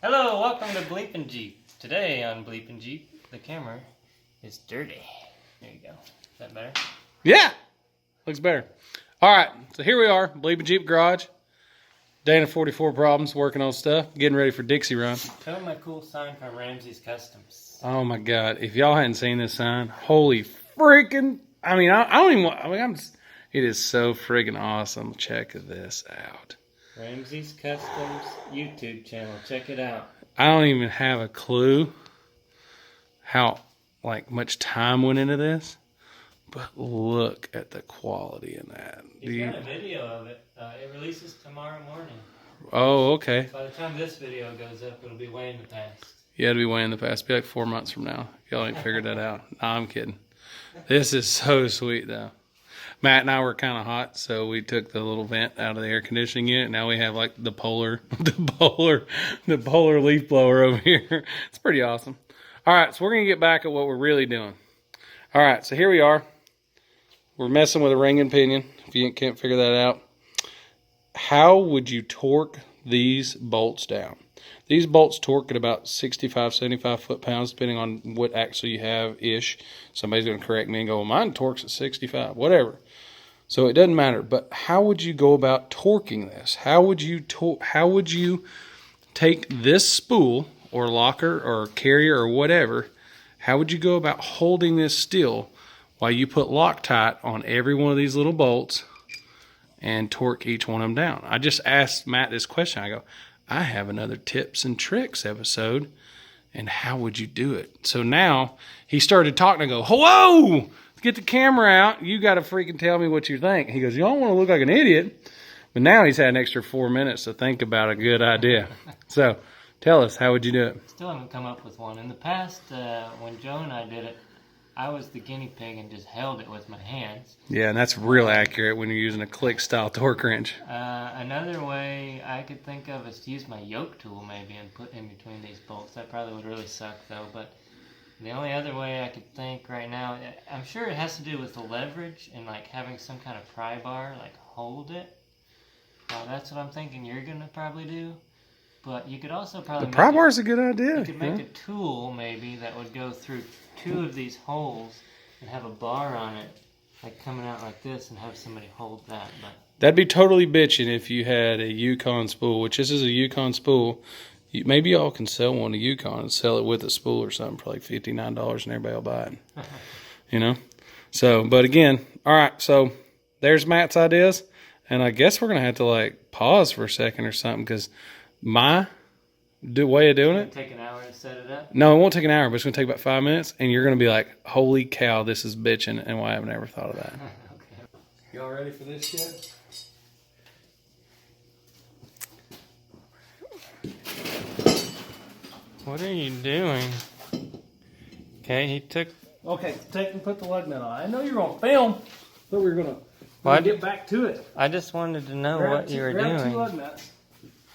Hello, welcome to BleepinJeep. Today on BleepinJeep, the camera is dirty. There you go. Is that better? Yeah, looks better. All right, so here we are, BleepinJeep garage. Dana 44 Problems, working on stuff, getting ready for Dixie Run. Show my cool sign from Ramsey's Customs. Oh my God, if y'all hadn't seen this sign, holy freaking, I don't even want, it is so freaking awesome. Check this out. Ramsey's Customs YouTube channel. Check it out. I don't even have a clue how much time went into this, but look at the quality in that. He's got a video of it. It releases tomorrow morning. Oh, okay. By the time this video goes up, it'll be way in the past. Yeah, it'll be way in the past. It'll be like 4 months from now. Y'all ain't figured that out. No, I'm kidding. This is so sweet, though. Matt and I were kind of hot, so we took the little vent out of the air conditioning unit. Now we have like the polar leaf blower over here. It's pretty awesome. All right, so we're gonna get back at what we're really doing. All right, so here we are. We're messing with a ring and pinion. If you can't figure that out, how would you torque these bolts down? These bolts torque at about 65, 75 foot-pounds, depending on what axle you have-ish. Somebody's going to correct me and go, well, mine torques at 65, whatever. So it doesn't matter. But how would you go about torquing this? How would you take this spool or locker or carrier or whatever, how would you go about holding this still while you put Loctite on every one of these little bolts and torque each one of them down? I just asked Matt this question. I go, I have another tips and tricks episode, and how would you do it? So now he started talking. I go, whoa, get the camera out. You got to freaking tell me what you think. He goes, you don't want to look like an idiot. But now he's had an extra 4 minutes to think about a good idea. So tell us, how would you do it? Still haven't come up with one. In the past, when Joe and I did it, I was the guinea pig and just held it with my hands. Yeah, and that's real accurate when you're using a click-style torque wrench. Another way I could think of is to use my yoke tool maybe and put in between these bolts. That probably would really suck though, but the only other way I could think right now, I'm sure it has to do with the leverage and like having some kind of pry bar, like hold it. That's what I'm thinking you're going to probably do. But you could also probably... The pry bar is a good idea. You could make a tool, maybe, that would go through 2 of these holes and have a bar on it, like coming out like this, and have somebody hold that. But that'd be totally bitching if you had a Yukon spool, which this is a Yukon spool. Maybe y'all can sell one to Yukon and sell it with a spool or something for like $59 and everybody will buy it. You know? So, but again, all right, so there's Matt's ideas. And I guess we're going to have to like pause for a second or something because my way of doing it. It'll take an hour to set it up? No, it won't take an hour, but it's going to take about 5 minutes. And you're going to be like, holy cow, this is bitching. And why haven't I ever thought of that? Okay. Y'all ready for this yet? What are you doing? Okay, he took... Okay, take and put the lug nut on. I know you're going to film, but we're going to get back to it. I just wanted to know what you were doing. Grab 2 lug nuts.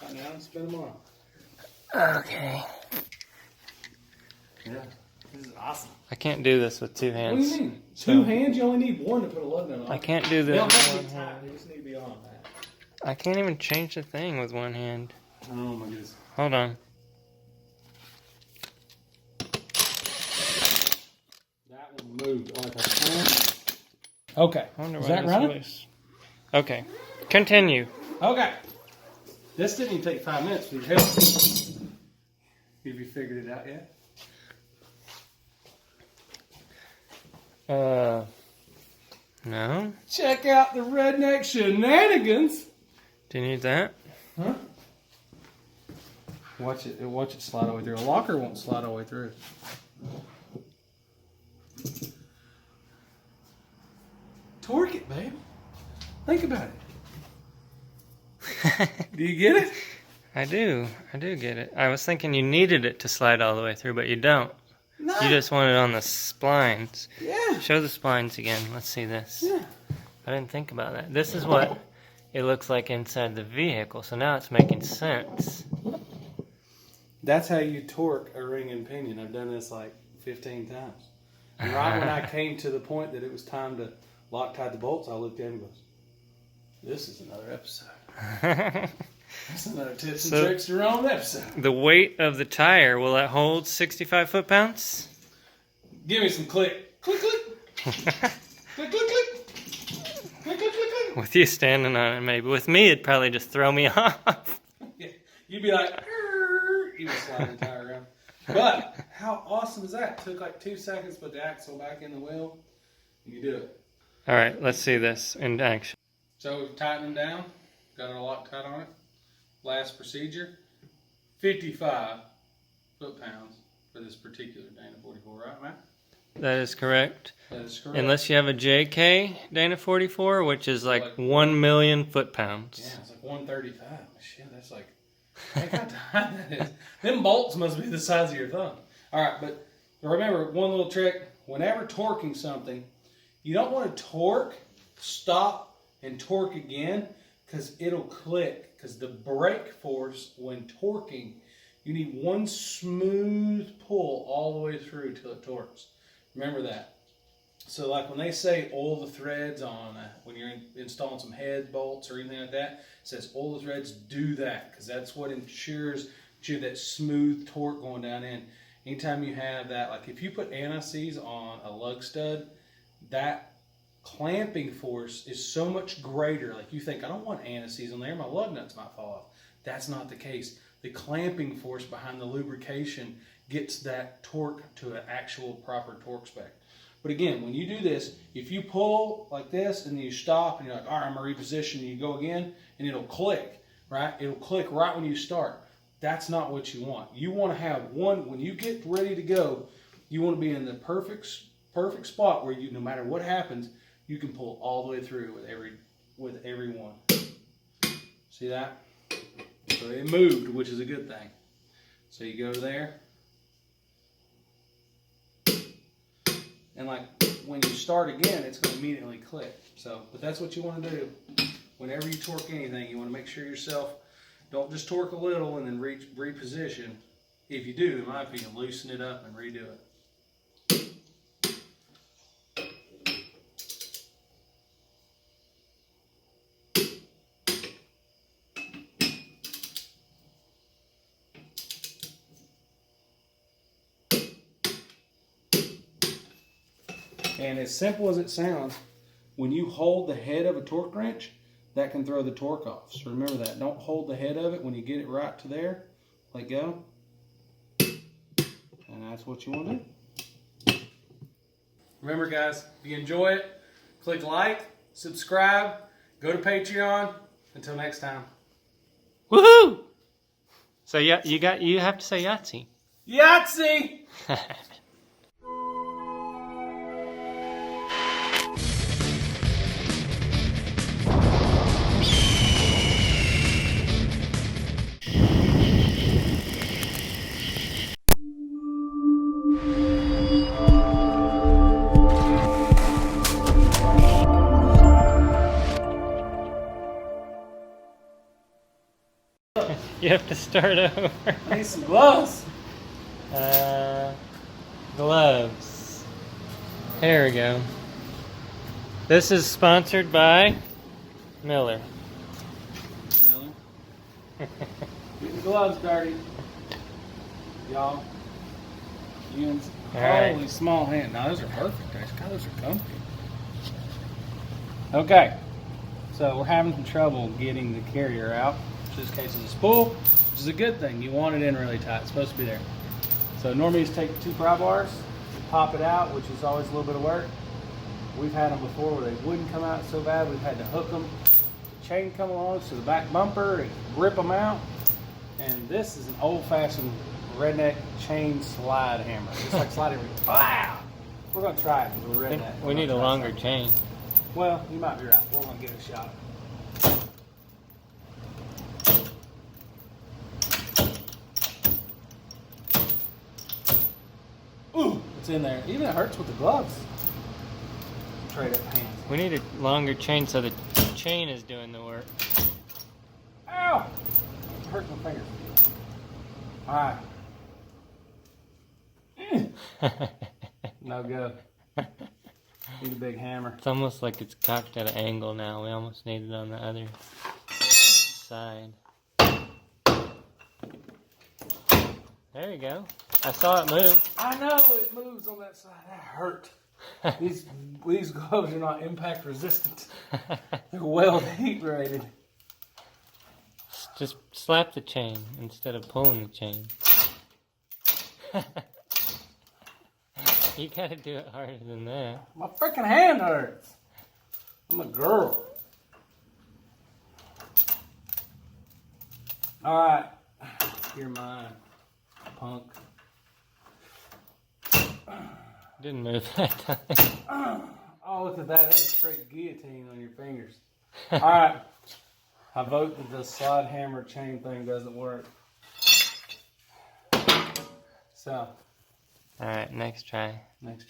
Right now and spin them on. Okay. Yeah, this is awesome. I can't do this with 2 hands. What do you mean? 2 hands? You only need 1 to put a lug nut on. I can't do this They don't with have to one be tight. hand. They just need to be on that. I can't even change the thing with 1 hand. Oh my goodness. Hold on. That one moved like a fan. Okay. Is that right? Okay. Continue. Okay. This didn't even take 5 minutes for your help. Have you figured it out yet? No. Check out the redneck shenanigans. Do you need that? Huh? Watch it slide all the way through. A locker won't slide all the way through. Torque it, babe. Think about it. Do you get it? I do get it. I was thinking you needed it to slide all the way through, but you don't. No. You just want it on the splines. Yeah. Show the splines again. Let's see this. Yeah. I didn't think about that. This is what it looks like inside the vehicle, so now it's making sense. That's how you torque a ring and pinion. I've done this like 15 times. And right when I came to the point that it was time to Loctite the bolts, I looked at him and goes, this is another episode. That's another tips and tricks to your own episode. The weight of the tire, will that hold 65 foot-pounds? Give me some click. Click, click. Click, click, click. Click, click, click, click. With you standing on it, maybe. With me, it'd probably just throw me off. Yeah. You'd be like, you would slide the tire around. But how awesome is that? It took like 2 seconds to put the axle back in the wheel. You do it. All right, let's see this in action. So we've tightened them down. Got our Loctite on it. Last procedure. 55 foot-pounds for this particular Dana 44, right, Matt? That is correct. That is correct. Unless you have a JK Dana 44, which is like 1 million foot-pounds. Yeah, it's like 135. Shit, that's like, think how tight that is. Them bolts must be the size of your thumb. All right, but remember, one little trick. Whenever torquing something, you don't want to torque, stop, and torque again, because it'll click. Because the brake force, when torquing, you need one smooth pull all the way through till it torques. Remember that. So like when they say oil the threads on, when you're installing some head bolts or anything like that, it says oil the threads, do that. Because that's what ensures that you have that smooth torque going down in. Anytime you have that, like if you put anti-seize on a lug stud, that clamping force is so much greater. Like you think, I don't want anti-seize on there, my lug nuts might fall off. That's not the case. The clamping force behind the lubrication gets that torque to an actual proper torque spec. But again, when you do this, if you pull like this and you stop and you're like, all right, I'm gonna reposition, and you go again, and it'll click, right? It'll click right when you start. That's not what you want. You want to have one, when you get ready to go, you want to be in the perfect spot where you, no matter what happens, you can pull all the way through with every one. See that? So it moved, which is a good thing. So you go there. And like when you start again, it's going to immediately click. So, but that's what you want to do. Whenever you torque anything, you want to make sure yourself, don't just torque a little and then reposition. If you do, in my opinion, loosen it up and redo it. And as simple as it sounds, when you hold the head of a torque wrench, that can throw the torque off. So remember that. Don't hold the head of it. When you get it right to there, let go. And that's what you want to do. Remember, guys, if you enjoy it, click like, subscribe, go to Patreon. Until next time. Woohoo! So yeah, you have to say Yahtzee. Yahtzee! You have to start over. I need some gloves. Gloves. Here we go. This is sponsored by Miller. Miller? Get the gloves dirty. Y'all. Ian's holy small hand. Now those are perfect, guys. God, those are comfy. Okay. So we're having some trouble getting the carrier out. In this case, it's a spool, which is a good thing. You want it in really tight. It's supposed to be there. So normally you just take 2 pry bars, pop it out, which is always a little bit of work. We've had them before where they wouldn't come out so bad. We've had to hook them, the chain come along to the back bumper and rip them out. And this is an old-fashioned redneck chain slide hammer. Just like sliding. Wow! We're going to try it because we're redneck. We need a longer chain. Well, you might be right. We're going to give it a shot. Ooh, it's in there. Even it hurts with the gloves. Trade up hands. We need a longer chain so the chain is doing the work. Ow! It hurts my fingers. Alright. No good. Need a big hammer. It's almost like it's cocked at an angle now. We almost need it on the other side. There you go. I saw it move. I know it moves on that side. That hurt. These gloves are not impact resistant. They're well heat rated. Just slap the chain instead of pulling the chain. You gotta do it harder than that. My freaking hand hurts. I'm a girl. Alright. You're mine, punk. Didn't move that time. Oh, look at that. That's a straight guillotine on your fingers. Alright. I vote that the slide hammer chain thing doesn't work. So. Alright, next try. Next